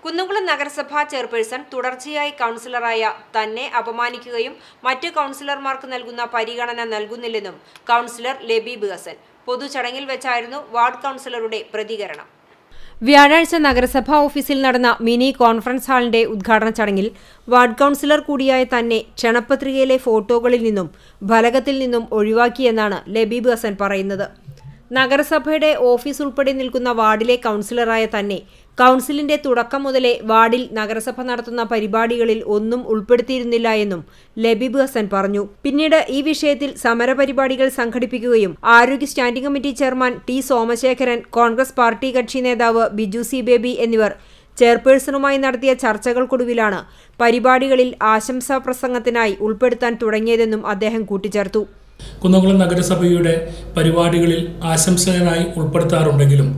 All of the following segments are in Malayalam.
കുന്നംകുളം നഗരസഭാ ചെയർപേഴ്സൺ തുടർച്ചയായി കൗൺസിലറായ തന്നെ അപമാനിക്കുകയും മറ്റ് കൗൺസിലർമാർക്ക് നൽകുന്ന പരിഗണന നൽകുന്നില്ലെന്നും കൗൺസിലർ ലബീബ് ഹസൻ പൊതുചടങ്ങിൽ വെച്ചായിരുന്നു വാർഡ് കൗൺസിലറുടെ പ്രതികരണം. വ്യാഴാഴ്ച നഗരസഭാ ഓഫീസിൽ നടന്ന മിനി കോൺഫറൻസ് ഹാളിന്റെ ഉദ്ഘാടന ചടങ്ങിൽ വാർഡ് കൗൺസിലർ കൂടിയായ തന്നെ ക്ഷണപത്രികയിലെ ഫോട്ടോകളിൽ നിന്നും ഫലകത്തിൽ നിന്നും ഒഴിവാക്കിയെന്നാണ് ലബീബ് ഹസൻ പറയുന്നത്. നഗരസഭയുടെ ഓഫീസ് ഉൾപ്പെടെ നിൽക്കുന്ന വാർഡിലെ കൗൺസിലറായ തന്നെ കൗൺസിലിന്റെ തുടക്കം മുതലേ വാർഡിൽ നഗരസഭ നടത്തുന്ന പരിപാടികളിൽ ഒന്നും ഉൾപ്പെടുത്തിയിരുന്നില്ല എന്നും ലബീബ് ഹസൻ പറഞ്ഞു. പിന്നീട് ഈ വിഷയത്തിൽ സമരപരിപാടികൾ സംഘടിപ്പിക്കുകയും ആരോഗ്യ standing committee chairman T Somasekharan, Congress party കക്ഷി നേതാവ് ബിജു സി ബേബി എന്നിവർ ചെയർപേഴ്സണുമായി നടത്തിയ ചർച്ചകൾക്കൊടുവിലാണ് പരിപാടികളിൽ ആശംസാ പ്രസംഗത്തിനായി ഉൾപ്പെടുത്താൻ തുടങ്ങിയതെന്നും അദ്ദേഹം കൂട്ടിച്ചേർത്തു. കുന്നംകുളം നഗരസഭയുടെ പരിപാടികളിൽ ആശംസകനായി ഉൾപ്പെടുത്താറുണ്ടെങ്കിലും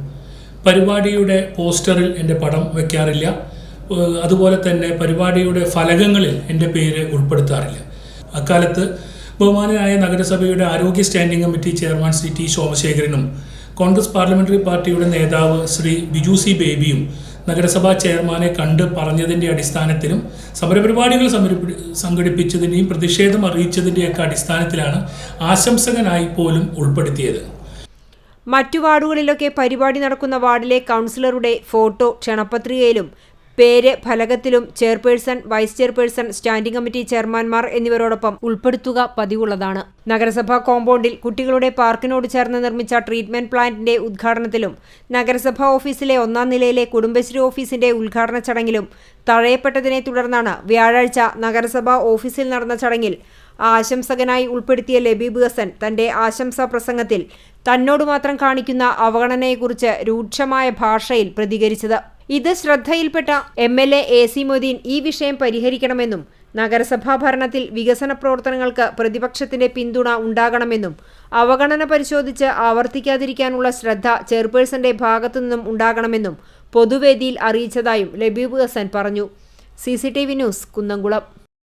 പരിപാടിയുടെ പോസ്റ്ററിൽ എൻ്റെ പടം വയ്ക്കാറില്ല. അതുപോലെ തന്നെ പരിപാടിയുടെ ഫലകങ്ങളിൽ എൻ്റെ പേര് ഉൾപ്പെടുത്താറില്ല. അക്കാലത്ത് ബഹുമാനനായ നഗരസഭയുടെ ആരോഗ്യ standing committee chairman Shri T സോമശേഖരനും കോൺഗ്രസ് പാർലമെന്ററി പാർട്ടിയുടെ നേതാവ് ശ്രീ ബിജു സി ബേബിയും നഗരസഭാ ചെയർമാനെ കണ്ട് പറഞ്ഞതിൻ്റെ അടിസ്ഥാനത്തിലും സമരപരിപാടികൾ സംഘടിപ്പിച്ചതിൻ്റെയും പ്രതിഷേധം അറിയിച്ചതിൻ്റെയൊക്കെ അടിസ്ഥാനത്തിലാണ് ആശംസകനായി പോലും ഉൾപ്പെടുത്തിയത്. മറ്റു വാർഡുകളിലൊക്കെ പരിപാടി നടക്കുന്ന വാർഡിലെ കൗൺസിലറുടെ ഫോട്ടോ ക്ഷണപത്രികയിലും പേര് ഫലകത്തിലും chairperson, vice chairperson, standing committee ചെയർമാൻമാർ എന്നിവരോടൊപ്പം ഉൾപ്പെടുത്തുക പതിവുള്ളതാണ്. നഗരസഭാ കോമ്പൗണ്ടിൽ കുട്ടികളുടെ പാർക്കിനോട് ചേർന്ന് നിർമ്മിച്ച ട്രീറ്റ്മെന്റ് പ്ലാന്റിന്റെ ഉദ്ഘാടനത്തിലും നഗരസഭാ ഓഫീസിലെ 1ാം നിലയിലെ കുടുംബശ്രീ ഓഫീസിന്റെ ഉദ്ഘാടന ചടങ്ങിലും തഴയപ്പെട്ടതിനെ തുടർന്നാണ് വ്യാഴാഴ്ച നഗരസഭാ ഓഫീസിൽ നടന്ന ചടങ്ങിൽ ആശംസകനായി ഉൾപ്പെടുത്തിയ ലബീബ് ഹസൻ തന്റെ ആശംസാ പ്രസംഗത്തിൽ തന്നോട് മാത്രം കാണിക്കുന്ന അവഗണനയെക്കുറിച്ച് രൂക്ഷമായ ഭാഷയിൽ പ്രതികരിച്ചത്. ഇത് ശ്രദ്ധയിൽപ്പെട്ട MLA AC മൊയ്തീൻ ഈ വിഷയം പരിഹരിക്കണമെന്നും നഗരസഭാ ഭരണത്തിൽ വികസന പ്രവർത്തനങ്ങൾക്ക് പ്രതിപക്ഷത്തിന്റെ പിന്തുണ ഉണ്ടാകണമെന്നും അവഗണന പരിശോധിച്ച് ആവർത്തിക്കാതിരിക്കാനുള്ള ശ്രദ്ധ ചെയർപേഴ്സന്റെ ഭാഗത്തുനിന്നും ഉണ്ടാകണമെന്നും പൊതുവേദിയിൽ അറിയിച്ചതായും ലബീബ് ഹസൻ പറഞ്ഞു. CCTV news, Kunnamkulam.